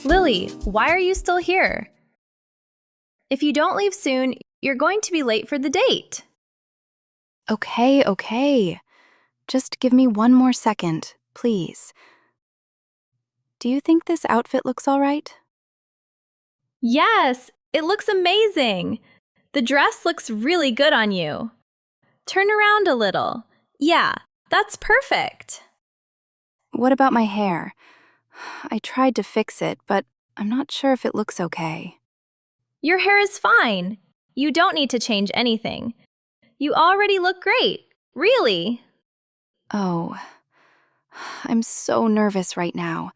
Lily, why are you still here? If you don't leave soon, you're going to be late for the date. Okay. Just give me one more second, please. Do you think this outfit looks all right? Yes, it looks amazing. The dress looks really good on you. Turn around a little. Yeah, that's perfect. What about my hair? I tried to fix it, but I'm not sure if it looks okay. Your hair is fine. You don't need to change anything. You already look great. Really? Oh, I'm so nervous right now.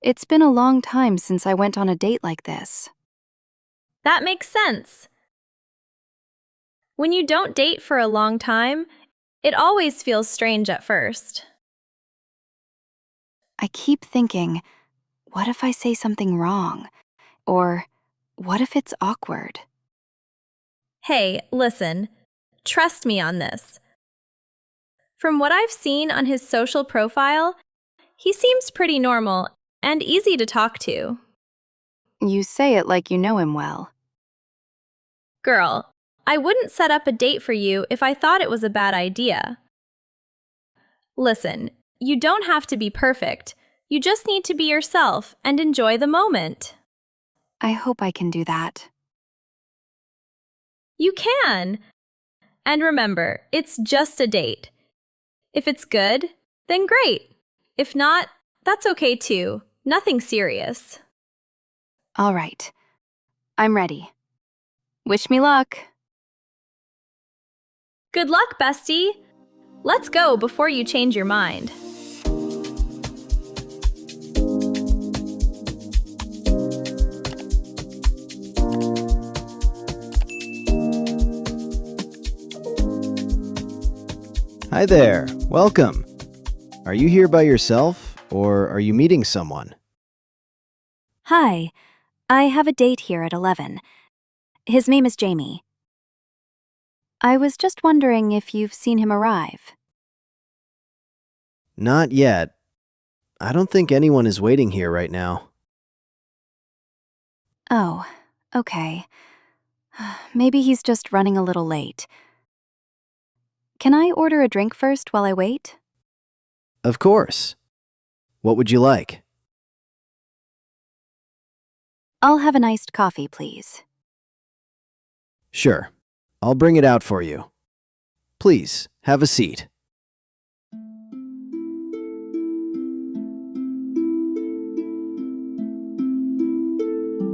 It's been a long time since I went on a date like this. That makes sense. When you don't date for a long time, it always feels strange at first. I keep thinking, what if I say something wrong? Or what if it's awkward? Hey, listen. Trust me on this. From what I've seen on his social profile, he seems pretty normal and easy to talk to. You say it like you know him well. Girl, I wouldn't set up a date for you if I thought it was a bad idea. Listen, you don't have to be perfect. You just need to be yourself and enjoy the moment. I hope I can do that. You can. And remember, it's just a date. If it's good, then great. If not, that's okay too. Nothing serious. All right. I'm ready. Wish me luck. Good luck, bestie. Let's go before you change your mind. Hi there, welcome. Are you here by yourself, or are you meeting someone? Hi. I have a date here at 11. His name is Jamie. I was just wondering if you've seen him arrive. Not yet. I don't think anyone is waiting here right now. Oh, okay. Maybe he's just running a little late. Can I order a drink first while I wait? Of course. What would you like? I'll have an iced coffee, please. Sure, I'll bring it out for you. Please, have a seat.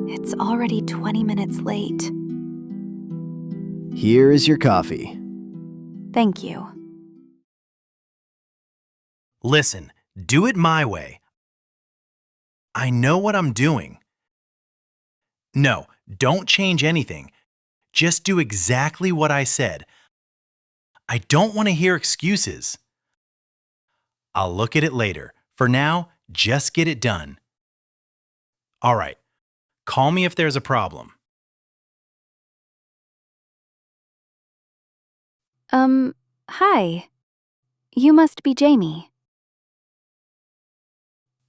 It's already 20 minutes late. Here is your coffee. Thank you. Listen, do it my way. I know what I'm doing. No, don't change anything. Just do exactly what I said. I don't want to hear excuses. I'll look at it later. For now, just get it done. All right, call me if there's a problem. Hi. You must be Jamie.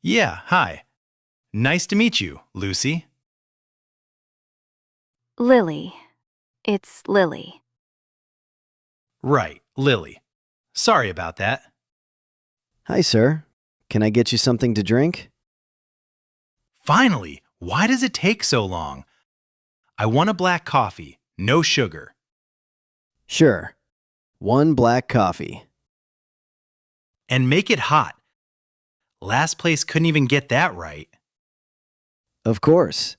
Yeah, hi. Nice to meet you, Lucy. Lily. It's Lily. Right, Lily. Sorry about that. Hi, sir. Can I get you something to drink? Finally, why does it take so long? I want a black coffee, no sugar. Sure. 1 black coffee. And make it hot. Last place couldn't even get that right. Of course.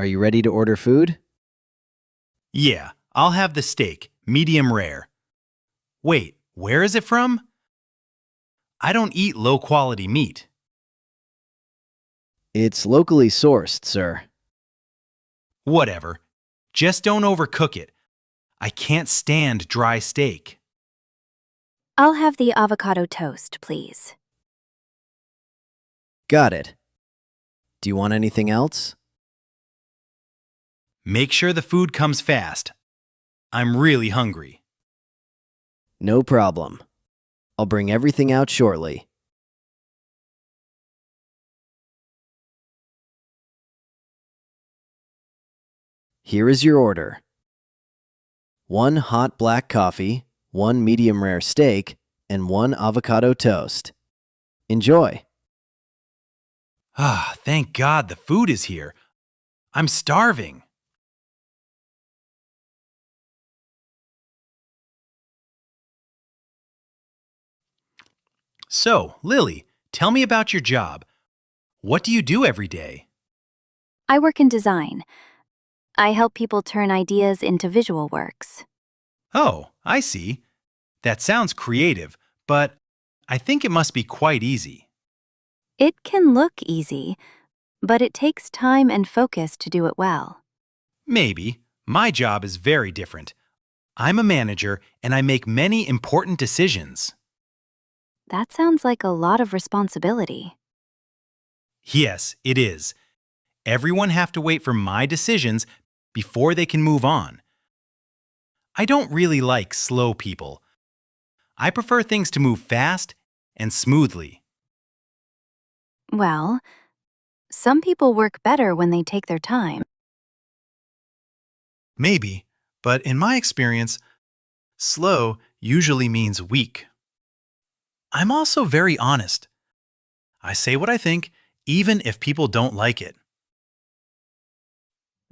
Are you ready to order food? Yeah, I'll have the steak, medium rare. Wait, where is it from? I don't eat low-quality meat. It's locally sourced, sir. Whatever. Just don't overcook it. I can't stand dry steak. I'll have the avocado toast, please. Got it. Do you want anything else? Make sure the food comes fast. I'm really hungry. No problem. I'll bring everything out shortly. Here is your order. 1 hot black coffee, 1 medium rare steak, and 1 avocado toast. Enjoy. Ah, thank God the food is here. I'm starving. So, Lily, tell me about your job. What do you do every day? I work in design. I help people turn ideas into visual works. Oh, I see. That sounds creative, but I think it must be quite easy. It can look easy, but it takes time and focus to do it well. Maybe. My job is very different. I'm a manager and I make many important decisions. That sounds like a lot of responsibility. Yes, it is. Everyone have to wait for my decisions before they can move on. I don't really like slow people. I prefer things to move fast and smoothly. Well, some people work better when they take their time. Maybe, but in my experience, slow usually means weak. I'm also very honest. I say what I think, even if people don't like it.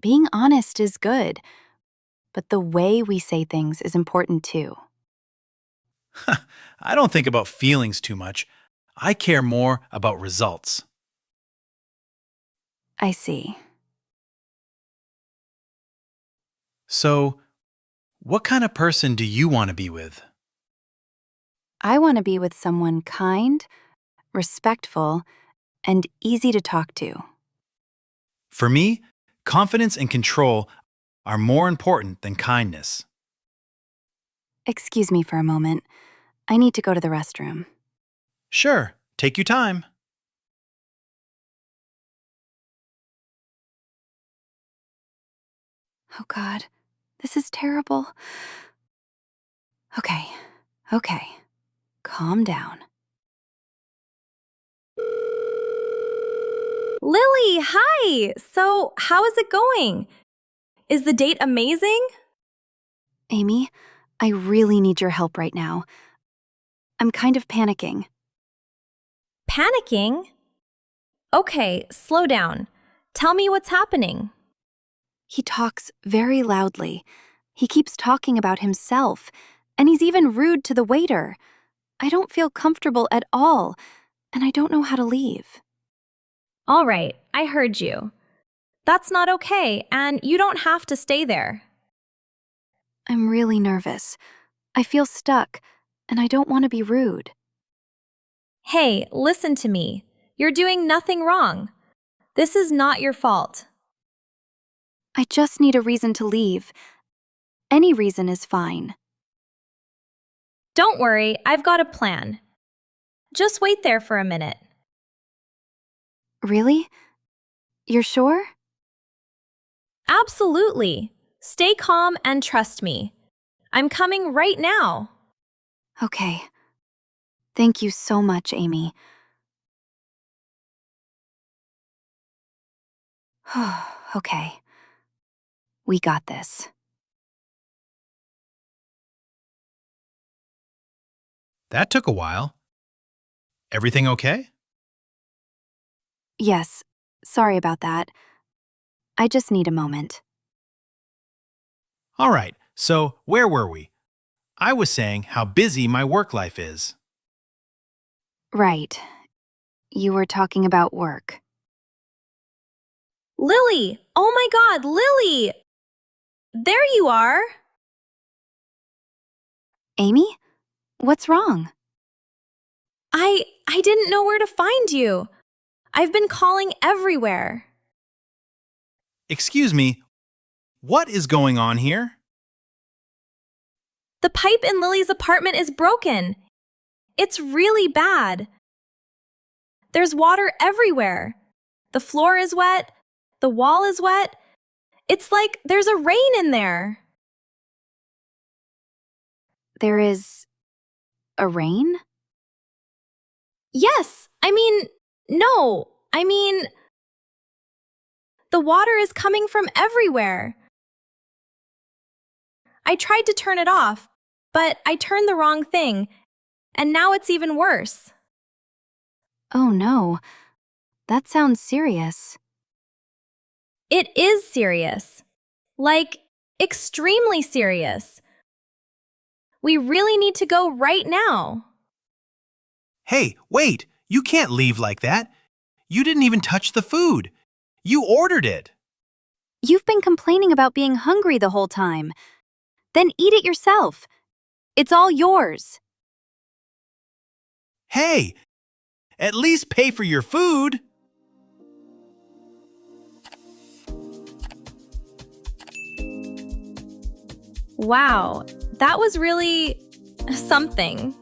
Being honest is good, but the way we say things is important too. I don't think about feelings too much. I care more about results. I see. So, what kind of person do you want to be with? I want to be with someone kind, respectful, and easy to talk to. For me, confidence and control are more important than kindness. Excuse me for a moment. I need to go to the restroom. Sure, take your time. Oh God, this is terrible. Okay, okay. Calm down. Lily, hi! So, how is it going? Is the date amazing? Amy, I really need your help right now. I'm kind of panicking. Panicking? Okay, slow down. Tell me what's happening. He talks very loudly. He keeps talking about himself, and he's even rude to the waiter. I don't feel comfortable at all, and I don't know how to leave. All right, I heard you. That's not okay, and you don't have to stay there. I'm really nervous. I feel stuck, and I don't want to be rude. Hey, listen to me. You're doing nothing wrong. This is not your fault. I just need a reason to leave. Any reason is fine. Don't worry, I've got a plan. Just wait there for a minute. Really? You're sure? Absolutely. Stay calm and trust me. I'm coming right now. Okay. Thank you so much, Amy. Okay. We got this. That took a while. Everything okay? Yes, sorry about that. I just need a moment. All right, so where were we? I was saying how busy my work life is. Right. You were talking about work. Lily! Oh my God, Lily! There you are! Amy? What's wrong? I didn't know where to find you. I've been calling everywhere. Excuse me, what is going on here? The pipe in Lily's apartment is broken. It's really bad. There's water everywhere. The floor is wet. The wall is wet. It's like there's a rain in there. There is a rain? Yes, no. The water is coming from everywhere. I tried to turn it off, but I turned the wrong thing, and now it's even worse. Oh no, that sounds serious. It is serious. Like, extremely serious. We really need to go right now. Hey, wait! You can't leave like that. You didn't even touch the food. You ordered it. You've been complaining about being hungry the whole time. Then eat it yourself. It's all yours. Hey, at least pay for your food. Wow, that was really something.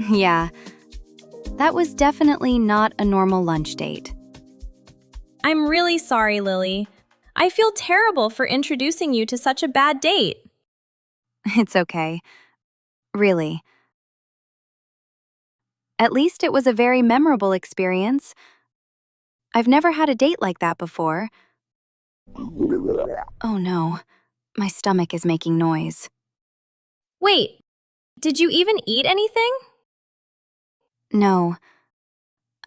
Yeah, that was definitely not a normal lunch date. I'm really sorry, Lily. I feel terrible for introducing you to such a bad date. It's okay. Really. At least it was a very memorable experience. I've never had a date like that before. Oh no, my stomach is making noise. Wait, did you even eat anything? No,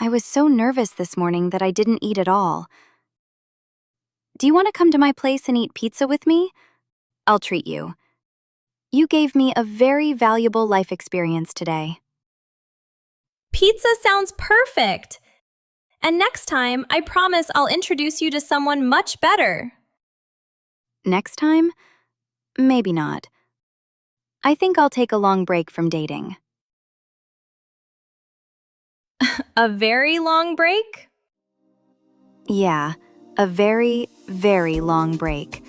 I was so nervous this morning that I didn't eat at all. Do you want to come to my place and eat pizza with me? I'll treat you. You gave me a very valuable life experience today. Pizza sounds perfect. And next time, I promise I'll introduce you to someone much better. Next time? Maybe not. I think I'll take a long break from dating. A very long break? Yeah, a very, very long break.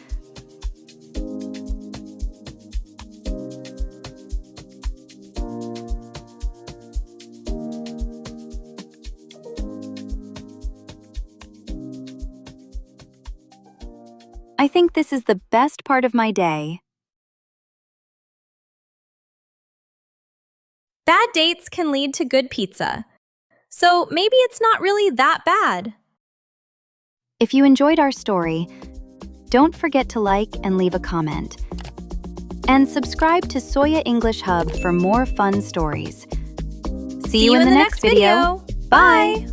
I think this is the best part of my day. Bad dates can lead to good pizza. So maybe it's not really that bad. If you enjoyed our story, don't forget to like and leave a comment. And subscribe to Soya English Hub for more fun stories. See you in the next video. Bye!